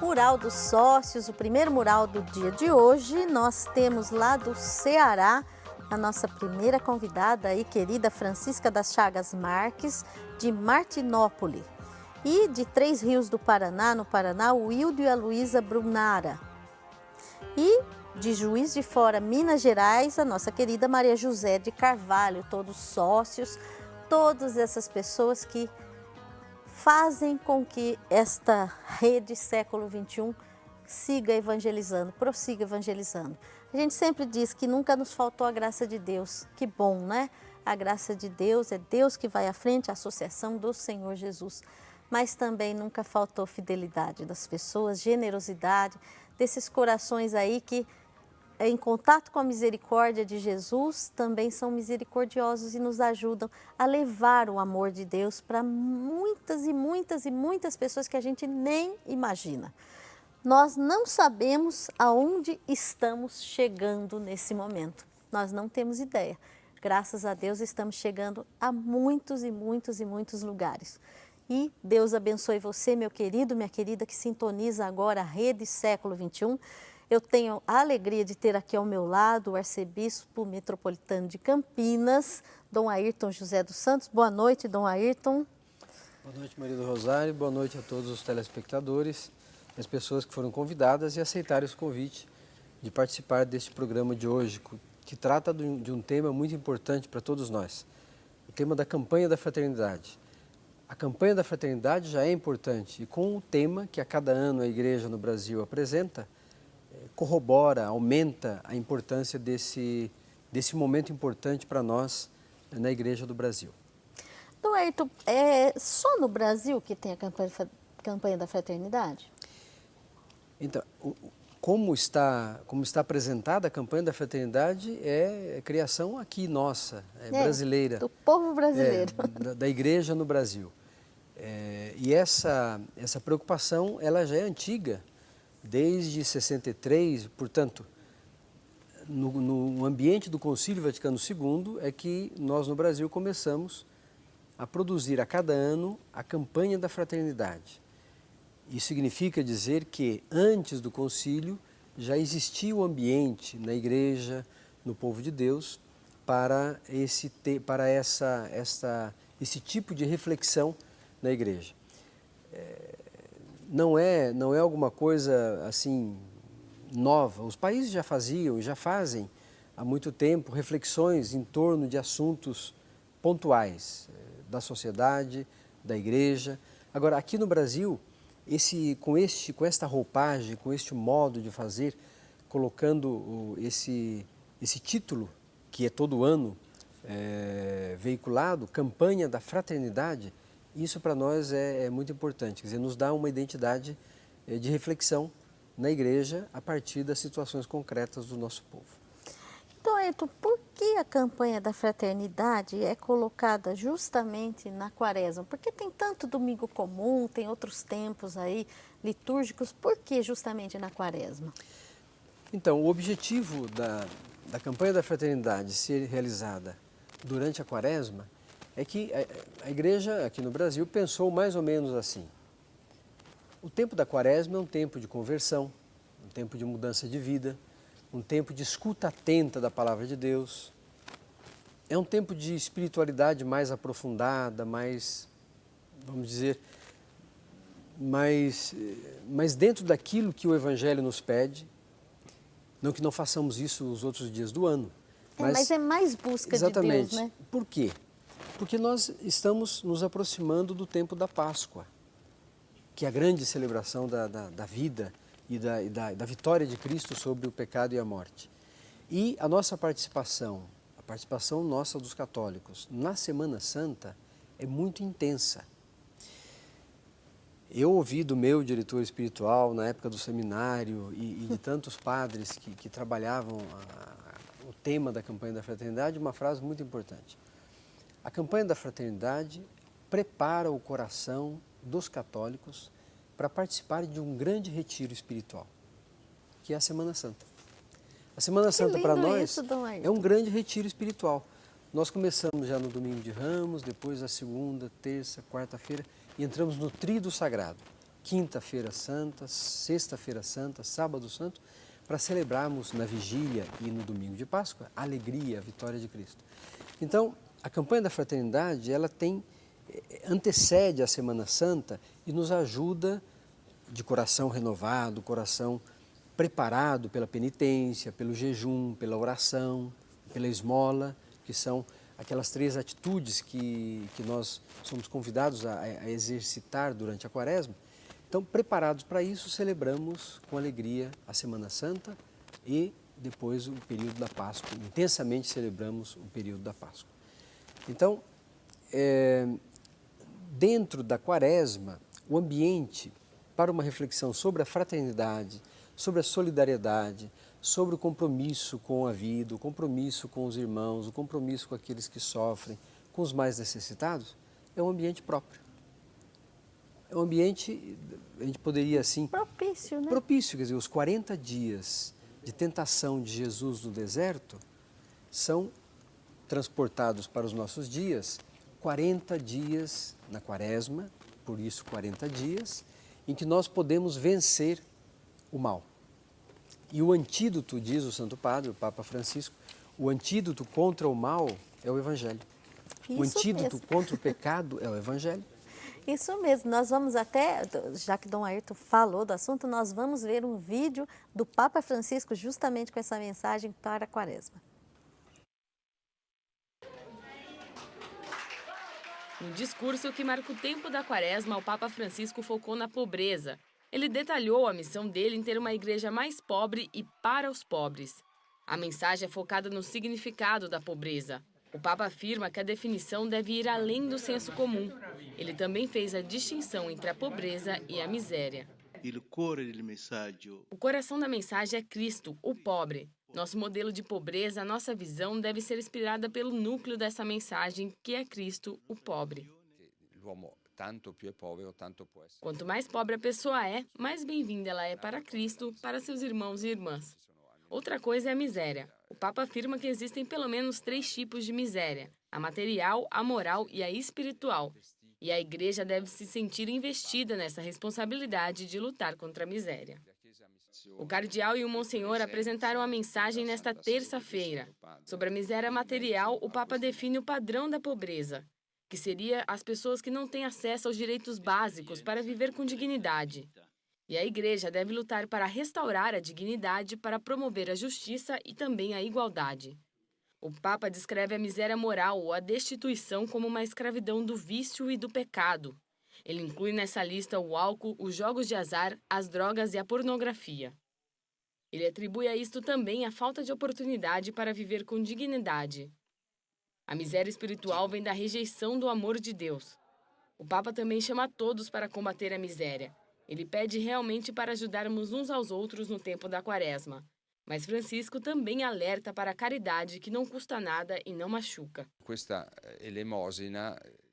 Mural dos Sócios, o primeiro mural do dia de hoje. Nós temos lá do Ceará a nossa primeira convidada aí, querida Francisca das Chagas Marques, de Martinópole. E de Três Rios do Paraná, no Paraná, o Wildo e a Luísa Brunara. E de Juiz de Fora, Minas Gerais, a nossa querida Maria José de Carvalho, todos sócios, todas essas pessoas que fazem com que esta rede século XXI siga evangelizando, prossiga evangelizando. A gente sempre diz que nunca nos faltou a graça de Deus. Que bom, né? A graça de Deus, é Deus que vai à frente, a associação do Senhor Jesus. Mas também nunca faltou fidelidade das pessoas, generosidade, desses corações aí que, em contato com a misericórdia de Jesus, também são misericordiosos e nos ajudam a levar o amor de Deus para muitas e muitas e muitas pessoas que a gente nem imagina. Nós não sabemos aonde estamos chegando nesse momento. Nós não temos ideia. Graças a Deus estamos chegando a muitos e muitos e muitos lugares. E Deus abençoe você, meu querido, minha querida, que sintoniza agora a Rede Século XXI. Eu tenho a alegria de ter aqui ao meu lado o arcebispo metropolitano de Campinas, Dom Ayrton José dos Santos. Boa noite, Dom Ayrton. Boa noite, Maria do Rosário. Boa noite a todos os telespectadores, as pessoas que foram convidadas e aceitaram esse convite de participar deste programa de hoje, que trata de um tema muito importante para todos nós, o tema da campanha da fraternidade. A campanha da fraternidade já é importante e com o tema que a cada ano a Igreja no Brasil apresenta, corrobora, aumenta a importância desse momento importante para nós na Igreja do Brasil. Dom Ayrton, é só no Brasil que tem a campanha da fraternidade? Então, como está apresentada a campanha da fraternidade é criação aqui nossa, brasileira. Do povo brasileiro. Da Igreja no Brasil. E essa preocupação ela já é antiga, desde 63, portanto, no ambiente do Concílio Vaticano II é que nós no Brasil começamos a produzir a cada ano a campanha da fraternidade. Isso significa dizer que antes do concílio já existia o ambiente na igreja, no povo de Deus, para esse tipo de reflexão na igreja. Não é alguma coisa assim nova. Os países já faziam e já fazem há muito tempo reflexões em torno de assuntos pontuais da sociedade, da igreja. Agora, aqui no Brasil, com esta roupagem, com este modo de fazer, colocando esse título, que é todo ano veiculado, Campanha da Fraternidade, isso para nós é muito importante, quer dizer, nos dá uma identidade de reflexão na igreja a partir das situações concretas do nosso povo. Então, Ayrton, por que a campanha da fraternidade é colocada justamente na quaresma? Porque tem tanto domingo comum, tem outros tempos aí litúrgicos, por que justamente na quaresma? Então, o objetivo da campanha da fraternidade ser realizada durante a quaresma é que a igreja aqui no Brasil pensou mais ou menos assim. O tempo da quaresma é um tempo de conversão, um tempo de mudança de vida, um tempo de escuta atenta da palavra de Deus. É um tempo de espiritualidade mais aprofundada, mais, vamos dizer, mais dentro daquilo que o Evangelho nos pede. Não que não façamos isso os outros dias do ano. Mas é mais busca de Deus, né? Por quê? Porque nós estamos nos aproximando do tempo da Páscoa, que é a grande celebração da vida e da vitória de Cristo sobre o pecado e a morte. E a nossa participação, a participação nossa dos católicos na Semana Santa é muito intensa. Eu ouvi do meu diretor espiritual, na época do seminário, e de tantos padres que trabalhavam o tema da campanha da fraternidade, uma frase muito importante. A campanha da fraternidade prepara o coração dos católicos para participar de um grande retiro espiritual, que é a Semana Santa. A Semana Santa para nós é um grande retiro espiritual. Nós começamos já no domingo de Ramos, depois a segunda, terça, quarta-feira, e entramos no Tríduo Sagrado, quinta-feira santa, sexta-feira santa, sábado santo, para celebrarmos na vigília e no domingo de Páscoa a alegria, a vitória de Cristo. Então, a campanha da fraternidade, ela antecede a Semana Santa e nos ajuda de coração renovado, coração preparado pela penitência, pelo jejum, pela oração, pela esmola, que são aquelas 3 atitudes que nós somos convidados a exercitar durante a Quaresma. Então, preparados para isso, celebramos com alegria a Semana Santa e depois o período da Páscoa. Intensamente celebramos o período da Páscoa. Então, dentro da Quaresma, o ambiente para uma reflexão sobre a fraternidade, sobre a solidariedade, sobre o compromisso com a vida, o compromisso com os irmãos, o compromisso com aqueles que sofrem, com os mais necessitados, é um ambiente próprio. É um ambiente, a gente poderia assim... Propício, né? Propício, quer dizer, os 40 dias de tentação de Jesus no deserto são transportados para os nossos dias, 40 dias na Quaresma, por isso 40 dias, em que nós podemos vencer o mal. E o antídoto, diz o Santo Padre, o Papa Francisco, o antídoto contra o mal é o Evangelho. O antídoto mesmo. contra o pecado é o Evangelho. Isso mesmo, nós vamos até, já que Dom Ayrton falou do assunto, nós vamos ver um vídeo do Papa Francisco justamente com essa mensagem para a Quaresma. No discurso que marca o tempo da Quaresma, o Papa Francisco focou na pobreza. Ele detalhou a missão dele em ter uma igreja mais pobre e para os pobres. A mensagem é focada no significado da pobreza. O Papa afirma que a definição deve ir além do senso comum. Ele também fez a distinção entre a pobreza e a miséria. O coração da mensagem é Cristo, o pobre. Nosso modelo de pobreza, nossa visão deve ser inspirada pelo núcleo dessa mensagem, que é Cristo, o pobre. Quanto mais pobre a pessoa é, mais bem-vinda ela é para Cristo, para seus irmãos e irmãs. Outra coisa é a miséria. O Papa afirma que existem pelo menos 3 tipos de miséria: a material, a moral e a espiritual. E a Igreja deve se sentir investida nessa responsabilidade de lutar contra a miséria. O cardeal e o monsenhor apresentaram a mensagem nesta terça-feira. Sobre a miséria material, o Papa define o padrão da pobreza, que seria as pessoas que não têm acesso aos direitos básicos para viver com dignidade. E a Igreja deve lutar para restaurar a dignidade, para promover a justiça e também a igualdade. O Papa descreve a miséria moral ou a destituição como uma escravidão do vício e do pecado. Ele inclui nessa lista o álcool, os jogos de azar, as drogas e a pornografia. Ele atribui a isto também a falta de oportunidade para viver com dignidade. A miséria espiritual vem da rejeição do amor de Deus. O Papa também chama todos para combater a miséria. Ele pede realmente para ajudarmos uns aos outros no tempo da Quaresma. Mas Francisco também alerta para a caridade, que não custa nada e não machuca.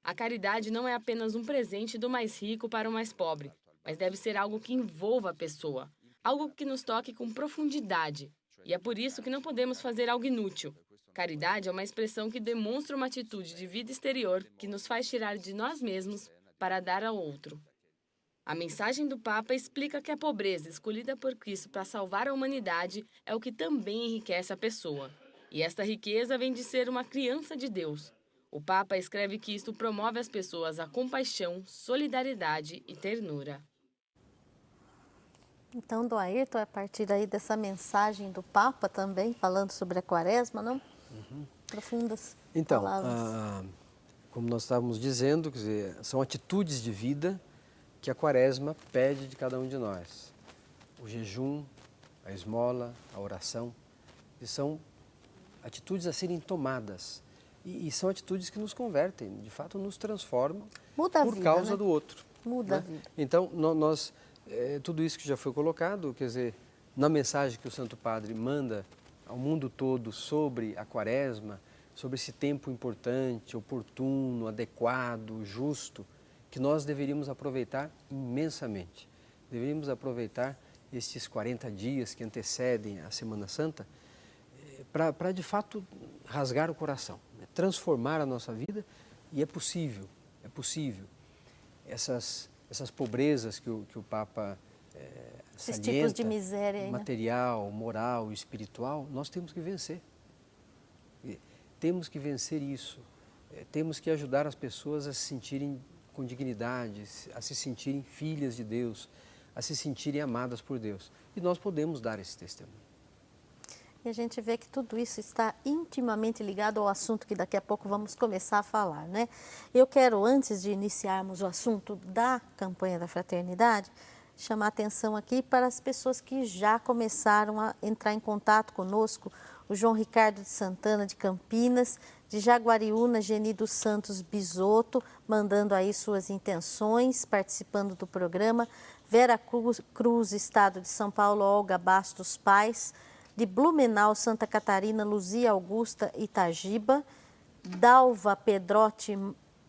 A caridade não é apenas um presente do mais rico para o mais pobre, mas deve ser algo que envolva a pessoa, algo que nos toque com profundidade. E é por isso que não podemos fazer algo inútil. Caridade é uma expressão que demonstra uma atitude de vida exterior que nos faz tirar de nós mesmos para dar ao outro. A mensagem do Papa explica que a pobreza escolhida por Cristo para salvar a humanidade é o que também enriquece a pessoa. E esta riqueza vem de ser uma criança de Deus. O Papa escreve que isto promove às pessoas a compaixão, solidariedade e ternura. Então, Dom Ayrton, a partir aí dessa mensagem do Papa também, falando sobre a Quaresma, não? Profundas palavras. Como nós estávamos dizendo, quer dizer, são atitudes de vida que a Quaresma pede de cada um de nós. O jejum, a esmola, a oração, que são atitudes a serem tomadas. E são atitudes que nos convertem, de fato nos transformam por causa do outro. Muda a vida. Então, nós, tudo isso que já foi colocado, quer dizer, na mensagem que o Santo Padre manda ao mundo todo sobre a Quaresma, sobre esse tempo importante, oportuno, adequado, justo, que nós deveríamos aproveitar imensamente. Deveríamos aproveitar estes 40 dias que antecedem a Semana Santa para, de fato, rasgar o coração, transformar a nossa vida, e é possível. Essas essas pobrezas que o Papa Esses salienta, tipos de miséria aí, né? material, moral, espiritual, nós temos que vencer. Temos que vencer isso. Temos que ajudar as pessoas a se sentirem com dignidade, a se sentirem filhas de Deus, a se sentirem amadas por Deus. E nós podemos dar esse testemunho. E a gente vê que tudo isso está intimamente ligado ao assunto que daqui a pouco vamos começar a falar, né? Eu quero, antes de iniciarmos o assunto da campanha da fraternidade, chamar atenção aqui para as pessoas que já começaram a entrar em contato conosco. O João Ricardo de Santana, de Campinas, de Jaguariúna, Geni dos Santos Bisotto, mandando aí suas intenções, participando do programa. Vera Cruz, Estado de São Paulo, Olga Bastos Pais. De Blumenau, Santa Catarina, Luzia Augusta Itagiba. Dalva Pedrotti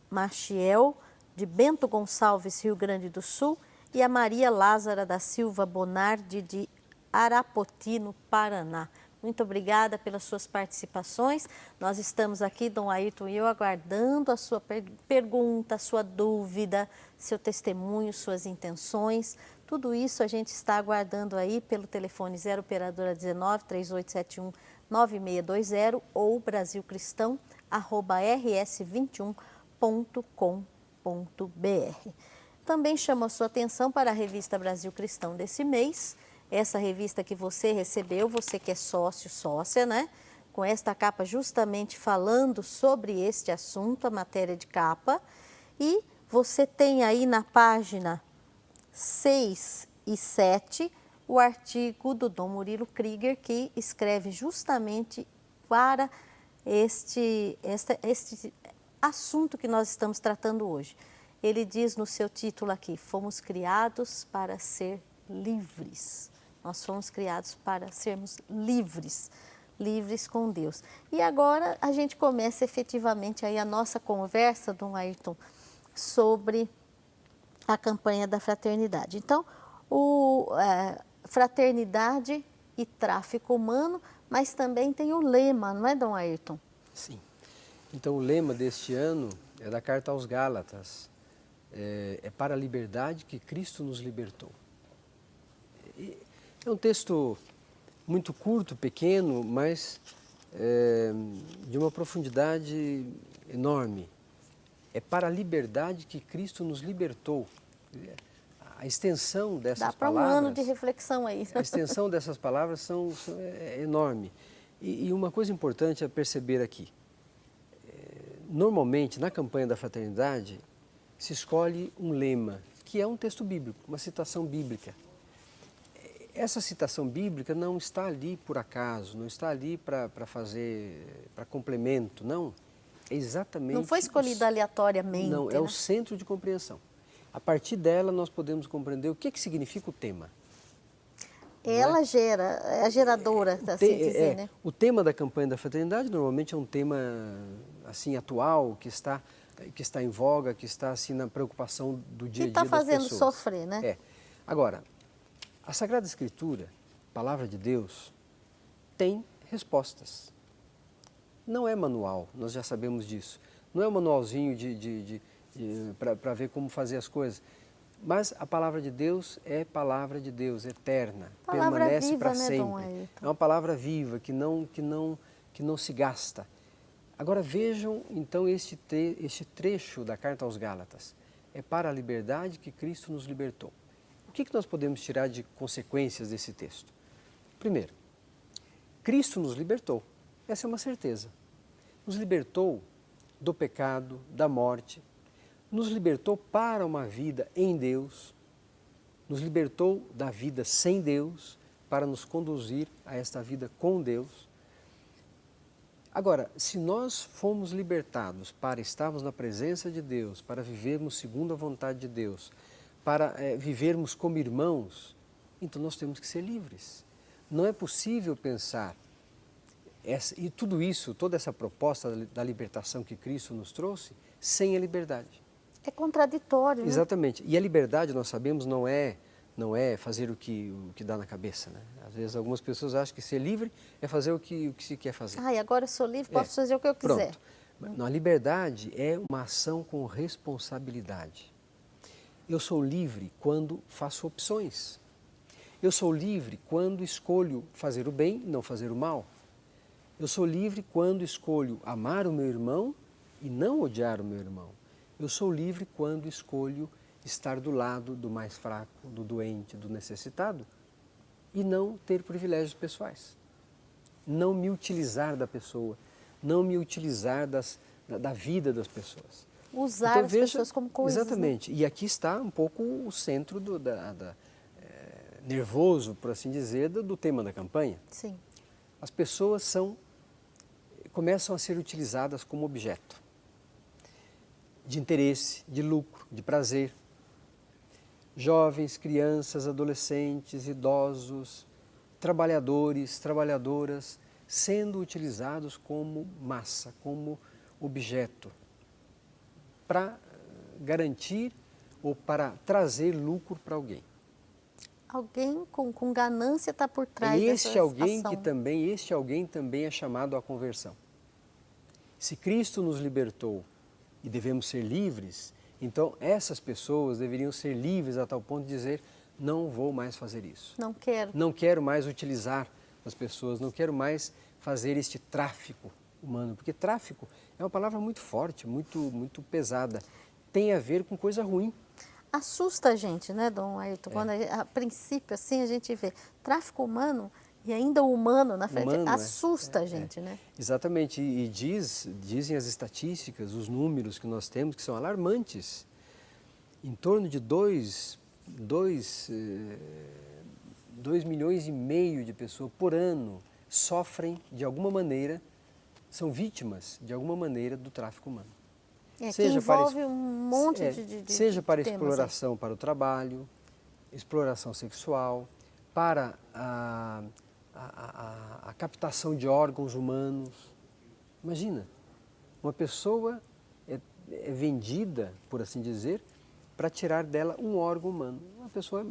Machiel, de Bento Gonçalves, Rio Grande do Sul. E a Maria Lázara da Silva Bonardi, de Arapoti, no Paraná. Muito obrigada pelas suas participações. Nós estamos aqui, Dom Ayrton e eu, aguardando a sua pergunta, a sua dúvida, seu testemunho, suas intenções. Tudo isso a gente está aguardando aí pelo telefone 0 operadora 19 3871 9620 ou brasilcristão@rs21.com.br. Também chamo a sua atenção para a revista Brasil Cristão desse mês. Essa revista que você recebeu, você que é sócio, sócia, né? Com esta capa justamente falando sobre este assunto, a matéria de capa. E você tem aí na página 6 e 7 o artigo do Dom Murilo Krieger, que escreve justamente para este assunto que nós estamos tratando hoje. Ele diz no seu título aqui: fomos criados para ser livres. Nós fomos criados para sermos livres, livres com Deus. E agora a gente começa efetivamente aí a nossa conversa, Dom Ayrton, sobre a campanha da fraternidade. Então, fraternidade e tráfico humano, mas também tem o lema, não é, Dom Ayrton? Sim. Então, o lema deste ano é da Carta aos Gálatas. É para a liberdade que Cristo nos libertou. É um texto muito curto, pequeno, mas de uma profundidade enorme. É para a liberdade que Cristo nos libertou. A extensão dessas palavras... Dá para um ano de reflexão aí. A extensão dessas palavras é enorme. E uma coisa importante a perceber aqui. Normalmente, na campanha da fraternidade, se escolhe um lema, que é um texto bíblico, uma citação bíblica. Essa citação bíblica não está ali por acaso, não está ali para complemento, não. É exatamente... Não foi escolhida aleatoriamente. Não, é o centro de compreensão. A partir dela, nós podemos compreender o que significa o tema. Ela gera, é a geradora, assim dizer, né? O tema da campanha da fraternidade normalmente é um tema assim atual, que está em voga, que está assim na preocupação do dia a dia das pessoas. Que está fazendo sofrer, né? Agora, a Sagrada Escritura, Palavra de Deus, tem respostas. Não é manual, nós já sabemos disso. Não é um manualzinho para ver como fazer as coisas. Mas a Palavra de Deus é Palavra de Deus, eterna, permanece para sempre. É uma palavra viva, que não se gasta. Agora vejam então este trecho da Carta aos Gálatas. É para a liberdade que Cristo nos libertou. O que nós podemos tirar de consequências desse texto? Primeiro, Cristo nos libertou. Essa é uma certeza. Nos libertou do pecado, da morte, nos libertou para uma vida em Deus, nos libertou da vida sem Deus para nos conduzir a esta vida com Deus. Agora, se nós fomos libertados para estarmos na presença de Deus, para vivermos segundo a vontade de Deus, para vivermos como irmãos, então nós temos que ser livres. Não é possível pensar, e tudo isso, toda essa proposta da libertação que Cristo nos trouxe, sem a liberdade. É contraditório, né? Exatamente. E a liberdade, nós sabemos, não é fazer o que dá na cabeça, né? Às vezes algumas pessoas acham que ser livre é fazer o que se quer fazer. E agora eu sou livre, posso fazer o que eu quiser. Pronto. Não, a liberdade é uma ação com responsabilidade. Eu sou livre quando faço opções. Eu sou livre quando escolho fazer o bem e não fazer o mal. Eu sou livre quando escolho amar o meu irmão e não odiar o meu irmão. Eu sou livre quando escolho estar do lado do mais fraco, do doente, do necessitado e não ter privilégios pessoais. Não me utilizar da pessoa, não me utilizar da vida das pessoas. Usar então, as veja, pessoas como coisas. Exatamente. Né? E aqui está um pouco o centro nervoso, por assim dizer, do tema da campanha. Sim. As pessoas começam a ser utilizadas como objeto de interesse, de lucro, de prazer. Jovens, crianças, adolescentes, idosos, trabalhadores, trabalhadoras, sendo utilizados como massa, como objeto, para garantir ou para trazer lucro para alguém. Alguém com ganância está por trás dessa ação. Este alguém também é chamado à conversão. Se Cristo nos libertou e devemos ser livres, então essas pessoas deveriam ser livres a tal ponto de dizer, não vou mais fazer isso. Não quero. Não quero mais utilizar as pessoas, não quero mais fazer este tráfico humano, porque tráfico é uma palavra muito forte, muito pesada. Tem a ver com coisa ruim. Assusta a gente, né, Dom Ayrton? Quando a princípio, assim, a gente vê tráfico humano e ainda o humano na frente, assusta a gente, né? Exatamente, e dizem as estatísticas, os números que nós temos, que são alarmantes. Em torno de 2 milhões e meio de pessoas por ano sofrem de alguma maneira, são vítimas de alguma maneira do tráfico humano. Que envolve um monte de seja para temas, exploração para o trabalho, exploração sexual, para a captação de órgãos humanos. Imagina, uma pessoa é vendida, por assim dizer, para tirar dela um órgão humano. Uma pessoa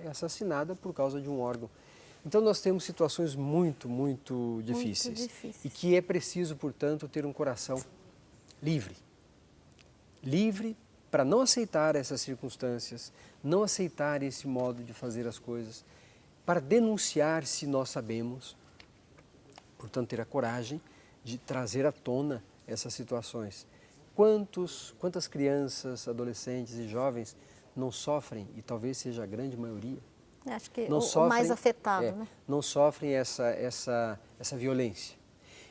é assassinada por causa de um órgão. Então nós temos situações muito difíceis. E que é preciso, portanto, ter um coração livre. Livre para não aceitar essas circunstâncias, não aceitar esse modo de fazer as coisas, para denunciar se nós sabemos, portanto ter a coragem de trazer à tona essas situações. Quantas crianças, adolescentes e jovens não sofrem, e talvez seja a grande maioria, acho que o mais afetado, né? Não sofrem essa violência.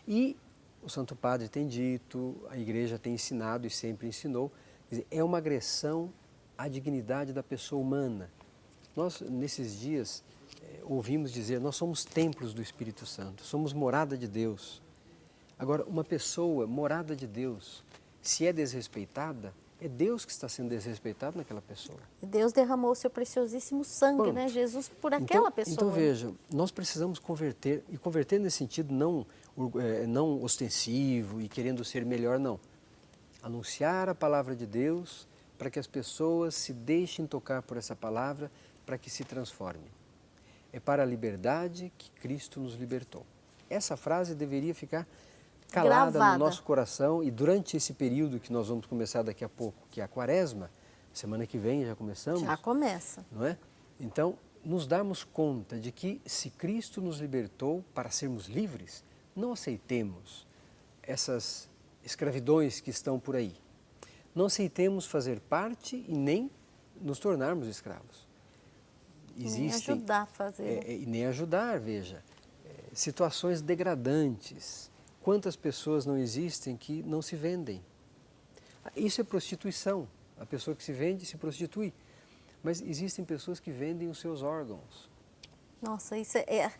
E o Santo Padre tem dito, a Igreja tem ensinado e sempre ensinou, quer dizer, é uma agressão à dignidade da pessoa humana. Nós, nesses dias, ouvimos dizer, nós somos templos do Espírito Santo, somos morada de Deus. Agora, uma pessoa morada de Deus, se é desrespeitada, é Deus que está sendo desrespeitado naquela pessoa. Deus derramou o seu preciosíssimo sangue, né, Jesus, por aquela pessoa. Então veja, nós precisamos converter, e converter nesse sentido não ostensivo e querendo ser melhor, não. Anunciar a palavra de Deus para que as pessoas se deixem tocar por essa palavra, para que se transformem. É para a liberdade que Cristo nos libertou. Essa frase deveria ficar calada gravada no nosso coração, e durante esse período que nós vamos começar daqui a pouco, que é a Quaresma, semana que vem já começamos. Já começa. Não é? Então, nos darmos conta de que se Cristo nos libertou para sermos livres, não aceitemos essas escravidões que estão por aí. Não aceitemos fazer parte e nem nos tornarmos escravos. Nem ajudar a fazer. E nem ajudar, veja. Situações degradantes. Quantas pessoas não existem que não se vendem? Isso é prostituição. A pessoa que se vende se prostitui. Mas existem pessoas que vendem os seus órgãos. Nossa, isso é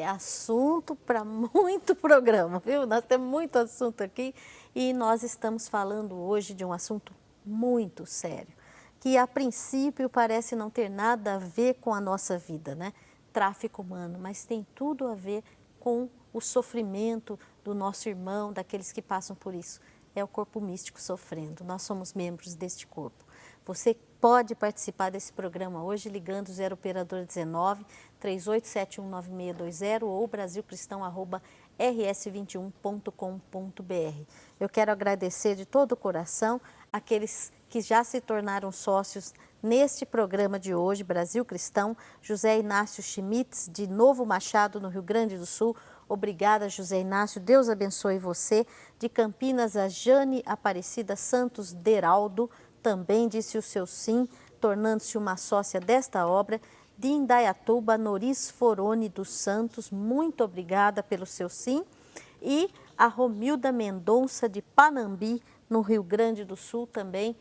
assunto para muito programa, viu? Nós temos muito assunto aqui e nós estamos falando hoje de um assunto muito sério, que a princípio parece não ter nada a ver com a nossa vida, né? Tráfico humano, mas tem tudo a ver com o sofrimento do nosso irmão, daqueles que passam por isso. É o corpo místico sofrendo, nós somos membros deste corpo. Você pode participar desse programa hoje ligando 0 operador 19 38719620 ou brasilcristão@rs21.com.br. Eu quero agradecer de todo o coração aqueles que já se tornaram sócios neste programa de hoje, Brasil Cristão, José Inácio Schmitz, de Novo Machado, no Rio Grande do Sul. Obrigada, José Inácio, Deus abençoe você. De Campinas, a Jane Aparecida Santos Deraldo também disse o seu sim, tornando-se uma sócia desta obra. De Indaiatuba, Noris Foroni dos Santos, muito obrigada pelo seu sim. E a Romilda Mendonça, de Panambi, no Rio Grande do Sul, também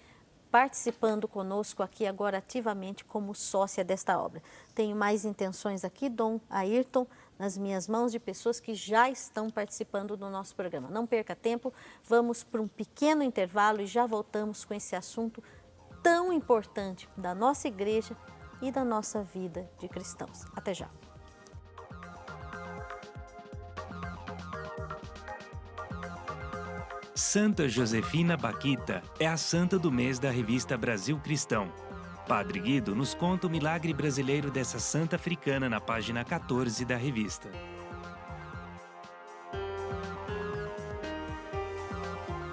participando conosco aqui agora ativamente como sócia desta obra. Tenho mais intenções aqui, Dom Ayrton, nas minhas mãos, de pessoas que já estão participando do nosso programa. Não perca tempo, vamos para um pequeno intervalo e já voltamos com esse assunto tão importante da nossa igreja e da nossa vida de cristãos. Até já. Santa Josefina Baquita é a santa do mês da revista Brasil Cristão. Padre Guido nos conta o milagre brasileiro dessa santa africana na página 14 da revista.